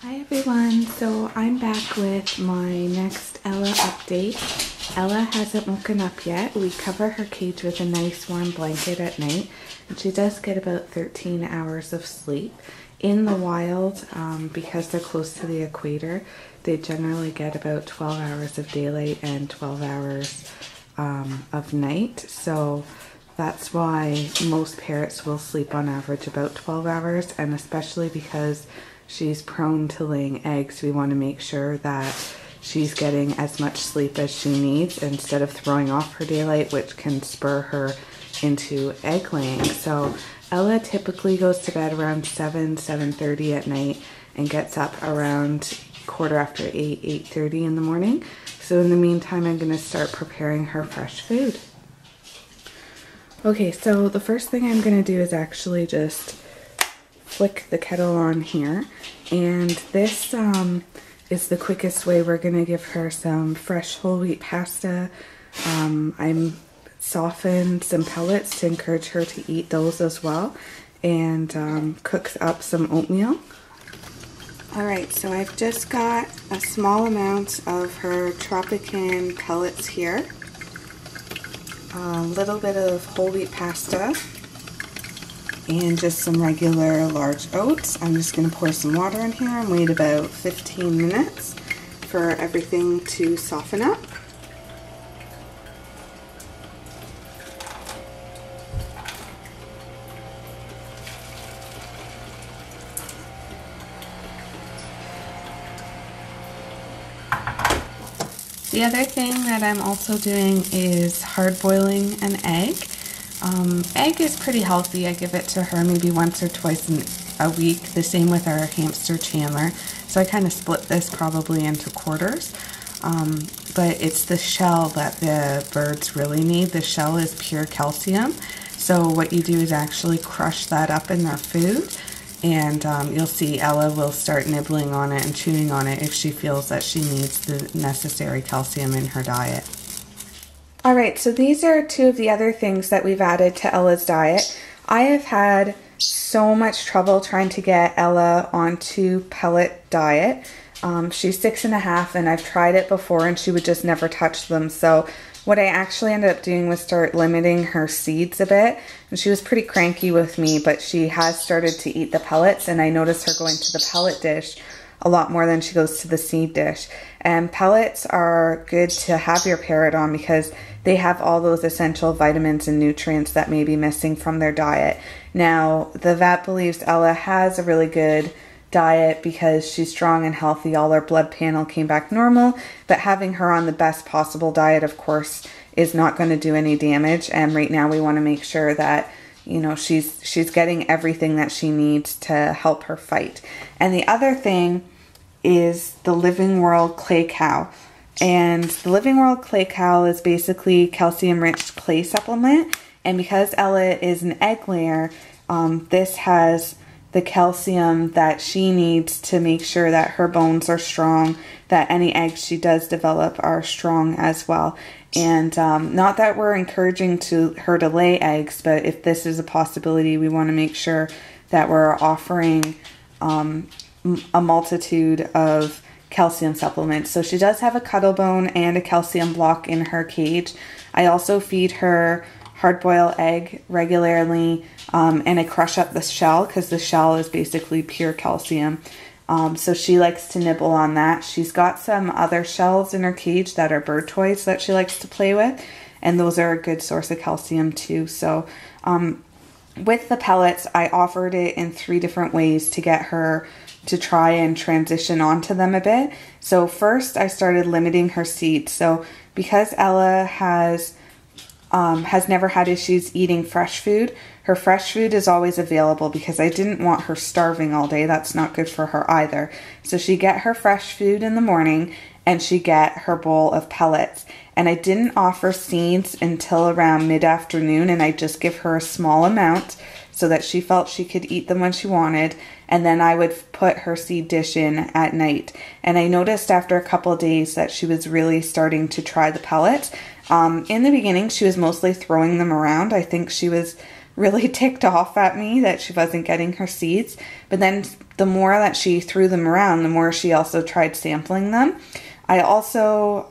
Hi everyone, so I'm back with my next Ella update. Ella hasn't woken up yet. We cover her cage with a nice warm blanket at night, and she does get about 13 hours of sleep. In the wild, because they're close to the equator, they generally get about 12 hours of daylight and 12 hours of night. So that's why most parrots will sleep on average about 12 hours, and especially because she's prone to laying eggs, we want to make sure that she's getting as much sleep as she needs instead of throwing off her daylight, which can spur her into egg laying. So Ella typically goes to bed around 7:30 at night and gets up around 8:30 in the morning. So in the meantime, I'm going to start preparing her fresh food. Okay, so the first thing I'm going to do is actually just flick the kettle on here, and this is the quickest way. We're going to give her some fresh whole wheat pasta. I'm softened some pellets to encourage her to eat those as well, and cook up some oatmeal. Alright, so I've just got a small amount of her Tropican pellets here, a little bit of whole wheat pasta, and just some regular large oats. I'm just going to pour some water in here and wait about 15 minutes for everything to soften up. The other thing that I'm also doing is hard boiling an egg. Egg is pretty healthy. I give it to her maybe once or twice a week. The same with our hamster Chandler. So I kind of split this probably into quarters. But it's the shell that the birds really need. The shell is pure calcium. So what you do is actually crush that up in their food. And you'll see Ella will start nibbling on it and chewing on it if she feels that she needs the necessary calcium in her diet. Alright, so these are two of the other things that we've added to Ella's diet. I have had so much trouble trying to get Ella onto pellet diet. She's 6.5 and I've tried it before and she would just never touch them. So what I actually ended up doing was start limiting her seeds a bit. And she was pretty cranky with me, but she has started to eat the pellets, and I noticed her going to the pellet dish a lot more than she goes to the seed dish. And pellets are good to have your parrot on because they have all those essential vitamins and nutrients that may be missing from their diet. Now, the vet believes Ella has a really good diet because she's strong and healthy. All her blood panel came back normal, but having her on the best possible diet, of course, is not going to do any damage. And right now we want to make sure that, you know, she's getting everything that she needs to help her fight. And the other thing is the Living World Clay Cow. And the Living World Clay Cow is basically calcium-rich clay supplement. And because Ella is an egg layer, this has the calcium that she needs to make sure that her bones are strong, that any eggs she does develop are strong as well. And not that we're encouraging her to lay eggs, but if this is a possibility, we want to make sure that we're offering a multitude of calcium supplements. So she does have a cuttle bone and a calcium block in her cage. I also feed her hard-boiled egg regularly, and I crush up the shell because the shell is basically pure calcium. So she likes to nibble on that. She's got some other shells in her cage that are bird toys that she likes to play with, and those are a good source of calcium too. So with the pellets, I offered it in 3 different ways to get her to try and transition onto them a bit. So first I started limiting her seeds. So because Ella has never had issues eating fresh food, her fresh food is always available because I didn't want her starving all day. That's not good for her either. So she get her fresh food in the morning and she get her bowl of pellets. And I didn't offer seeds until around mid-afternoon, and I just give her a small amount so that she felt she could eat them when she wanted, and then I would put her seed dish in at night. And I noticed after a couple of days that she was really starting to try the pellets. In the beginning, she was mostly throwing them around. I think she was really ticked off at me that she wasn't getting her seeds. But then the more that she threw them around, the more she also tried sampling them. I also,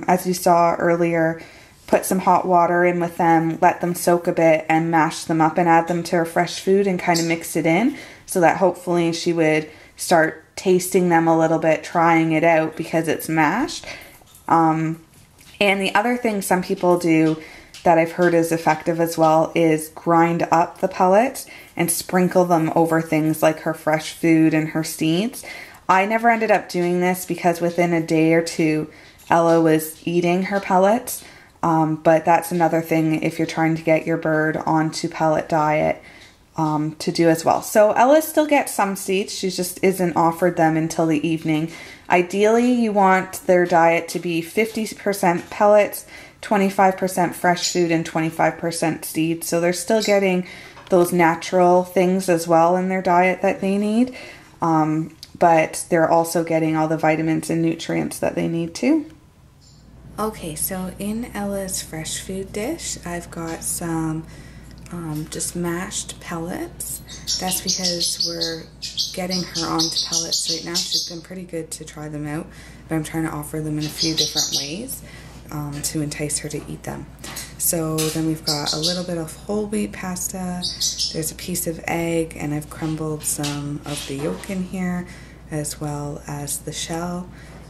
as you saw earlier, put some hot water in with them, let them soak a bit, and mash them up and add them to her fresh food and kind of mix it in so that hopefully she would start tasting them a little bit, trying it out because it's mashed. And the other thing some people do that I've heard is effective as well is grind up the pellets and sprinkle them over things like her fresh food and her seeds. I never ended up doing this because within a day or two, Ella was eating her pellets. But that's another thing if you're trying to get your bird onto pellet diet to do as well. So Ella still gets some seeds. She just isn't offered them until the evening. Ideally, you want their diet to be 50% pellets, 25% fresh food, and 25% seeds. So they're still getting those natural things as well in their diet that they need. But they're also getting all the vitamins and nutrients that they need too. Okay, so in Ella's fresh food dish, I've got some just mashed pellets. That's because we're getting her onto pellets right now. She's been pretty good to try them out, but I'm trying to offer them in a few different ways to entice her to eat them. So then we've got a little bit of whole wheat pasta, there's a piece of egg, and I've crumbled some of the yolk in here, as well as the shell,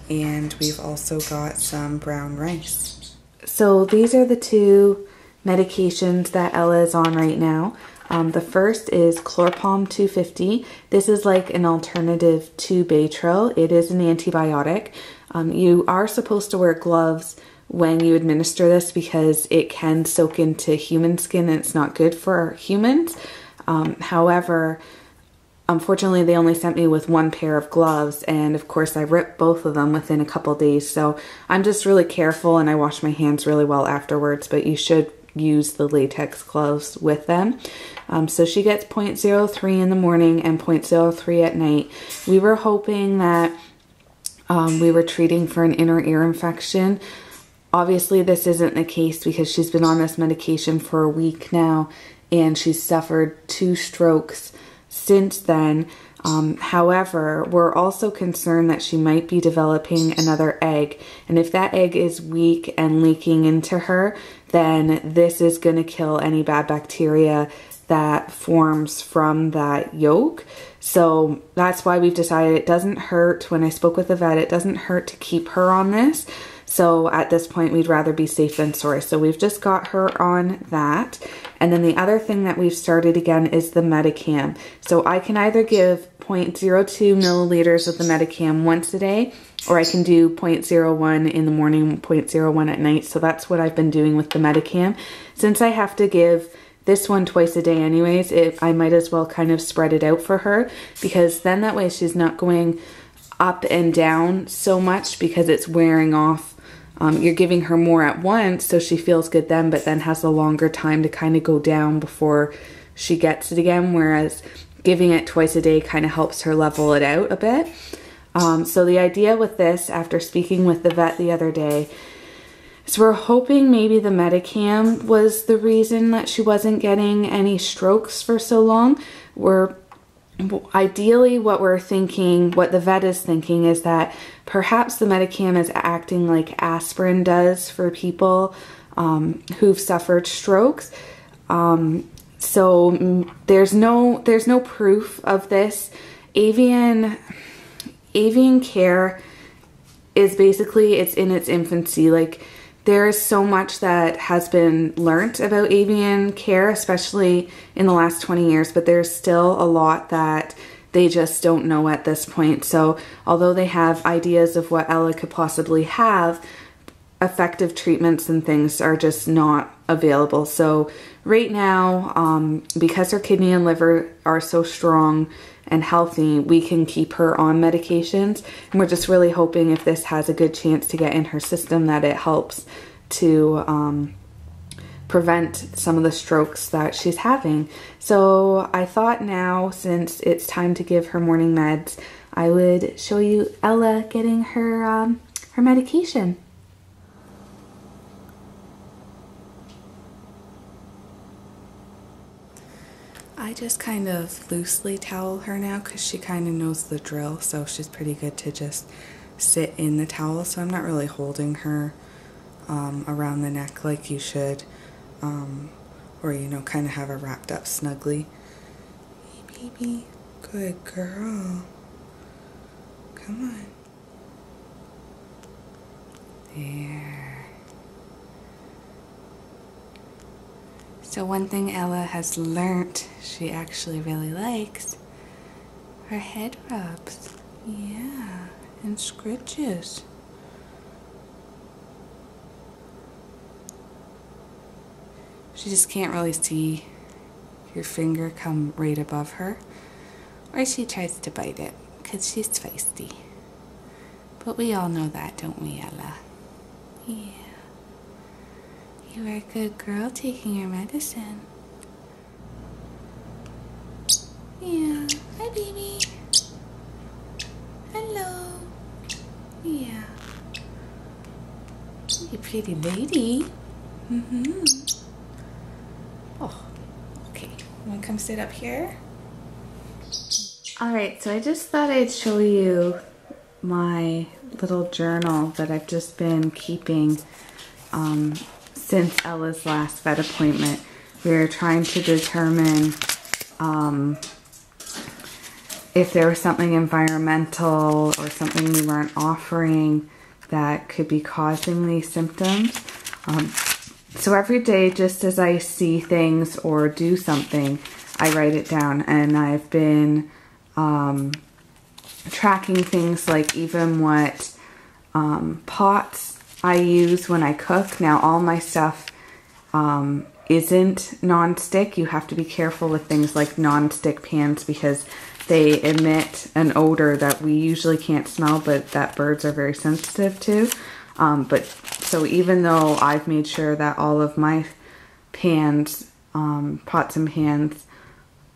and we've also got some brown rice. So these are the two medications that Ella is on right now. The first is Chlorpalm 250. This is like an alternative to Baytril. It is an antibiotic. You are supposed to wear gloves when you administer this because it can soak into human skin and it's not good for humans. However, unfortunately, they only sent me with one pair of gloves, and of course I ripped both of them within a couple days, so I'm just really careful and I wash my hands really well afterwards, but you should use the latex gloves with them. So she gets 0.03 in the morning and 0.03 at night. We were hoping that we were treating for an inner ear infection. Obviously this isn't the case because she's been on this medication for a week now and she's suffered 2 strokes since then. However, we're also concerned that she might be developing another egg, and if that egg is weak and leaking into her, then this is going to kill any bad bacteria that forms from that yolk. So that's why we've decided it doesn't hurt. When I spoke with the vet, it doesn't hurt to keep her on this. So at this point, we'd rather be safe than sorry. So we've just got her on that. And then the other thing that we've started again is the Medicam. So I can either give 0.02 milliliters of the Medicam once a day, or I can do 0.01 in the morning, 0.01 at night. So that's what I've been doing with the Medicam. Since I have to give this one twice a day anyways, I might as well kind of spread it out for her, because then that way she's not going up and down so much because it's wearing off. You're giving her more at once so she feels good then, but then has a longer time to kind of go down before she gets it again, whereas giving it twice a day kind of helps her level it out a bit. So the idea with this, after speaking with the vet the other day, is we're hoping maybe the Medicam was the reason that she wasn't getting any strokes for so long. Ideally, what we're thinking, what the vet is thinking, is that perhaps the Medicam is acting like aspirin does for people who've suffered strokes. So there's no proof of this. Avian care is basically, it's in its infancy. Like, there is so much that has been learnt about avian care, especially in the last 20 years, but there's still a lot that they just don't know at this point. So although they have ideas of what Ella could possibly have, effective treatments and things are just not available. So right now, because her kidney and liver are so strong and healthy, we can keep her on medications, and we're just really hoping if this has a good chance to get in her system that it helps to prevent some of the strokes that she's having. So I thought now, since it's time to give her morning meds, I would show you Ella getting her her medication. I just kind of loosely towel her now because she kind of knows the drill, so she's pretty good to just sit in the towel. So I'm not really holding her around the neck like you should, or you know, kind of have her wrapped up snugly. Hey baby, good girl. Come on. There. So one thing Ella has learnt she actually really likes are head rubs. Yeah, and scritches. She just can't really see your finger come right above her, or she tries to bite it because she's feisty. But we all know that, don't we, Ella? Yeah. You are a good girl taking your medicine. Yeah. Hi, baby. Hello. Yeah. You pretty lady. Mm-hmm. Oh, okay. You want to come sit up here? Alright, so I just thought I'd show you my little journal that I've just been keeping since Ella's last vet appointment. We were trying to determine if there was something environmental or something we weren't offering that could be causing these symptoms. So every day, just as I see things or do something, I write it down, and I've been tracking things like even what pots I use when I cook. Now all my stuff isn't non-stick. You have to be careful with things like non-stick pans because they emit an odor that we usually can't smell, but that birds are very sensitive to. So even though I've made sure that all of my pans, pots and pans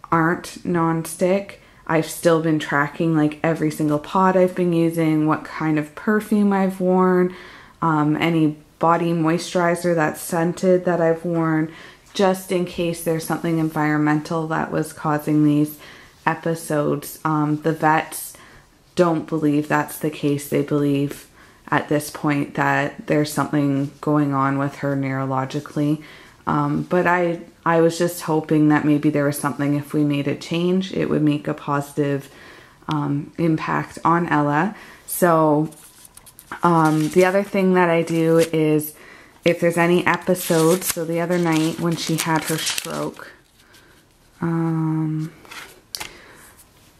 aren't non-stick, I've still been tracking like every single pot I've been using, what kind of perfume I've worn, any body moisturizer that's scented that I've worn, just in case there's something environmental that was causing these episodes. The vets don't believe that's the case. They believe at this point that there's something going on with her neurologically. But I was just hoping that maybe there was something, if we made a change, it would make a positive impact on Ella. So the other thing that I do is if there's any episodes, so the other night when she had her stroke,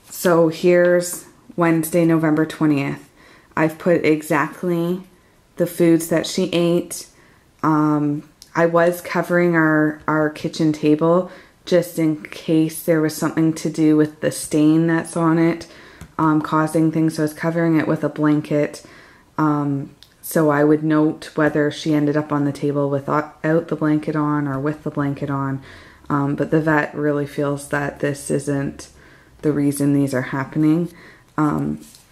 so here's Wednesday, November 20th. I've put exactly the foods that she ate. I was covering our kitchen table just in case there was something to do with the stain that's on it, causing things. So I was covering it with a blanket. So I would note whether she ended up on the table without the blanket on or with the blanket on. But the vet really feels that this isn't the reason these are happening.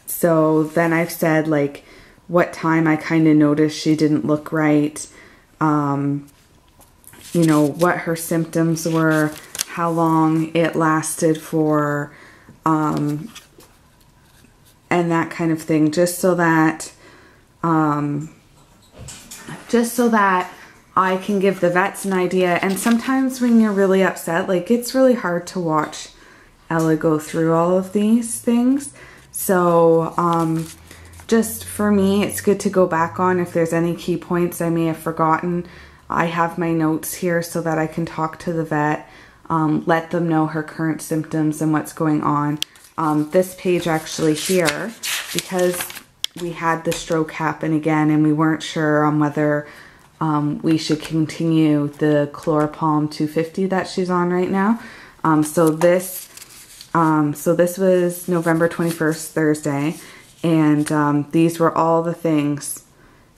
So then I've said like what time I kind of noticed she didn't look right, you know, what her symptoms were, how long it lasted for, and that kind of thing, just so that I can give the vets an idea. And sometimes when you're really upset, like it's really hard to watch Ella go through all of these things. So just for me, it's good to go back on if there's any key points I may have forgotten. I have my notes here so that I can talk to the vet, let them know her current symptoms and what's going on. This page actually here, because we had the stroke happen again and we weren't sure on whether we should continue the Chlorapalm 250 that she's on right now. So this was November 21st, Thursday, and these were all the things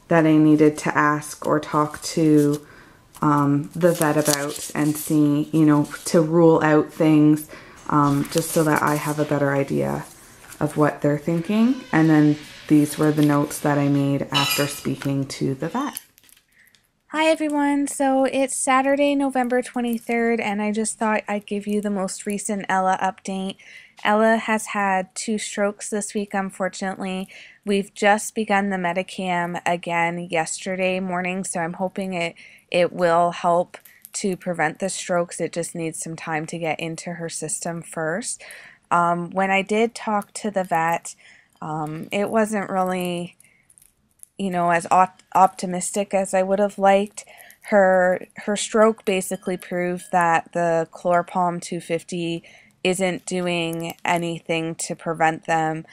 that I needed to ask or talk to the vet about and see, you know, to rule out things, just so that I have a better idea of what they're thinking. And then these were the notes that I made after speaking to the vet. Hi everyone. So it's Saturday, November 23rd, and I just thought I'd give you the most recent Ella update. Ella has had 2 strokes this week, unfortunately. We've just begun the Medicam again yesterday morning, so I'm hoping it will help to prevent the strokes. It just needs some time to get into her system first. When I did talk to the vet, it wasn't really as optimistic as I would have liked. Her stroke basically proved that the chlorpalm 250 isn't doing anything to prevent them.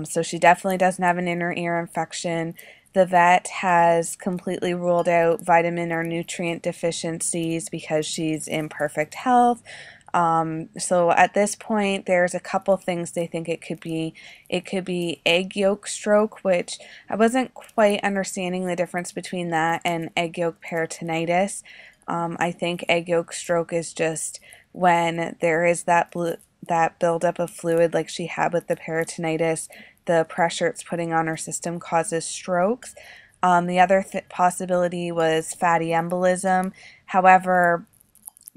So she definitely doesn't have an inner ear infection. The vet has completely ruled out vitamin or nutrient deficiencies because she's in perfect health. So at this point, there's a couple things they think it could be. It could be egg yolk stroke, which I wasn't quite understanding the difference between that and egg yolk peritonitis. I think egg yolk stroke is just when there is that buildup of fluid like she had with the peritonitis, the pressure it's putting on her system causes strokes. The other possibility was fatty embolism. However,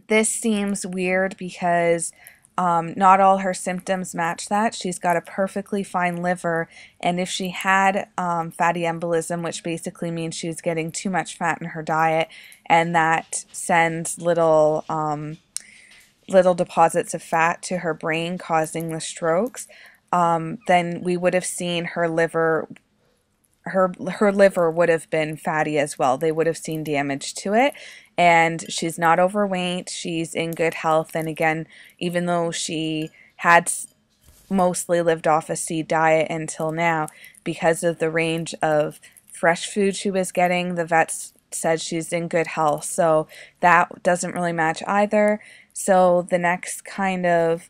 this seems weird because not all her symptoms match that. She's got a perfectly fine liver, and if she had fatty embolism, which basically means she's getting too much fat in her diet, and that sends little deposits of fat to her brain, causing the strokes, then we would have seen her liver would have been fatty as well. They would have seen damage to it. And she's not overweight. She's in good health. And again, even though she had mostly lived off a seed diet until now, because of the range of fresh food she was getting, the vets said she's in good health. So that doesn't really match either. So the next kind of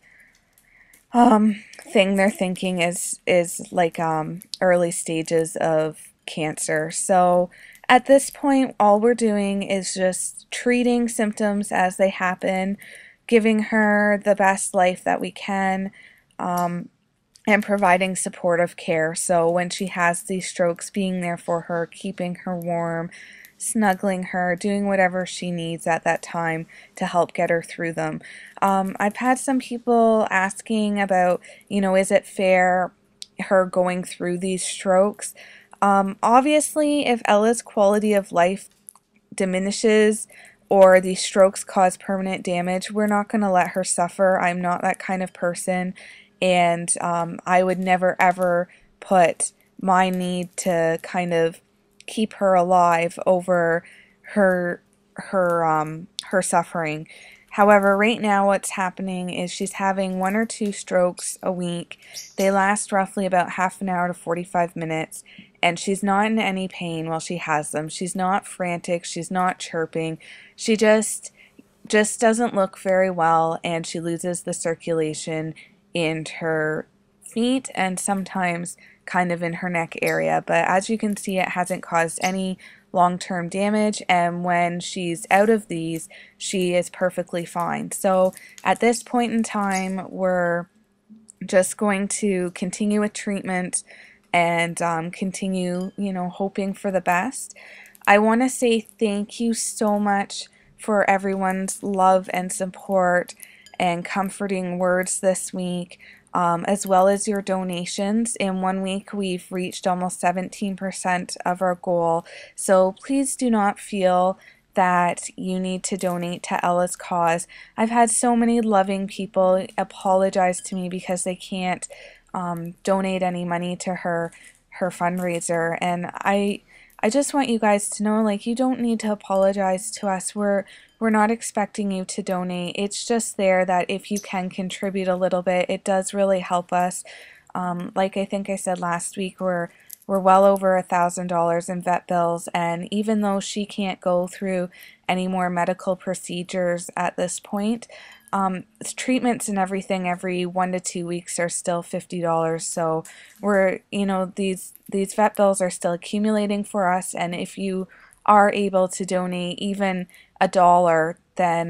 thing they're thinking is like early stages of cancer. So at this point, all we're doing is just treating symptoms as they happen, giving her the best life that we can, and providing supportive care. So when she has these strokes, being there for her, keeping her warm, snuggling her, doing whatever she needs at that time to help get her through them. I've had some people asking about, is it fair her going through these strokes? Obviously, if Ella's quality of life diminishes or these strokes cause permanent damage, we're not going to let her suffer. I'm not that kind of person, and I would never ever put my need to kind of keep her alive over her her suffering. However, right now what's happening is she's having 1 or 2 strokes a week. They last roughly about half an hour to 45 minutes, and she's not in any pain while she has them. She's not frantic, she's not chirping. She just doesn't look very well, and she loses the circulation in her feet and sometimes kind of in her neck area. But as you can see, it hasn't caused any long-term damage, and when she's out of these, she is perfectly fine. So at this point in time, we're just going to continue with treatment and continue, hoping for the best. I want to say thank you so much for everyone's love and support and comforting words this week, as well as your donations. In 1 week, we've reached almost 17% of our goal. So please do not feel that you need to donate to Ella's cause. I've had so many loving people apologize to me because they can't donate any money to her fundraiser, and I just want you guys to know, like, you don't need to apologize to us. We're not expecting you to donate. It's just there that if you can contribute a little bit, it does really help us. Like I think I said last week, we're well over $1,000 in vet bills, and even though she can't go through any more medical procedures at this point, treatments and everything every 1 to 2 weeks are still $50. So we're, these vet bills are still accumulating for us, and if you are able to donate even $1, then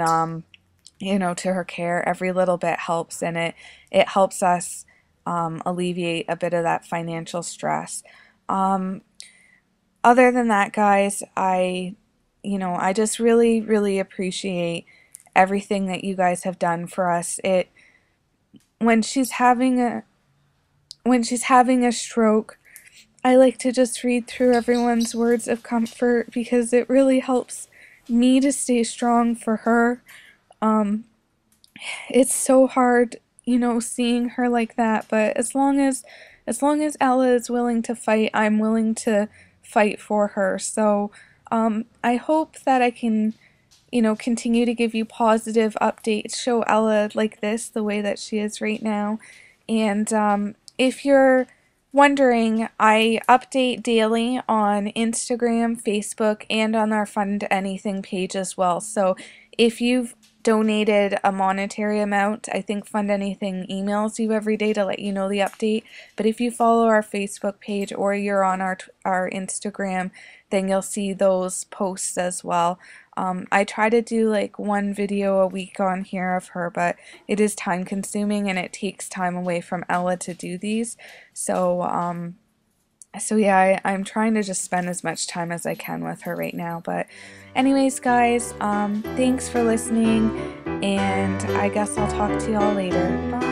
to her care, every little bit helps, and it helps us alleviate a bit of that financial stress. Other than that, guys, I just really, really appreciate everything that you guys have done for us. When she's having a when she's having a stroke, I like to just read through everyone's words of comfort because it really helps me to stay strong for her. Um, it's so hard, seeing her like that, but as long as Ella is willing to fight, I'm willing to fight for her. So, I hope that I can, continue to give you positive updates, show Ella like this, the way that she is right now. And if you're wondering, I update daily on Instagram, Facebook, and on our Fund Anything page as well. So if you've donated a monetary amount, I think Fund Anything emails you every day to let you know the update. But if you follow our Facebook page or you're on our Instagram, then you'll see those posts as well. I try to do like one video a week on here of her, but it is time consuming and it takes time away from Ella to do these. So yeah, I'm trying to just spend as much time as I can with her right now. But anyways, guys, thanks for listening, and I guess I'll talk to y'all later. Bye.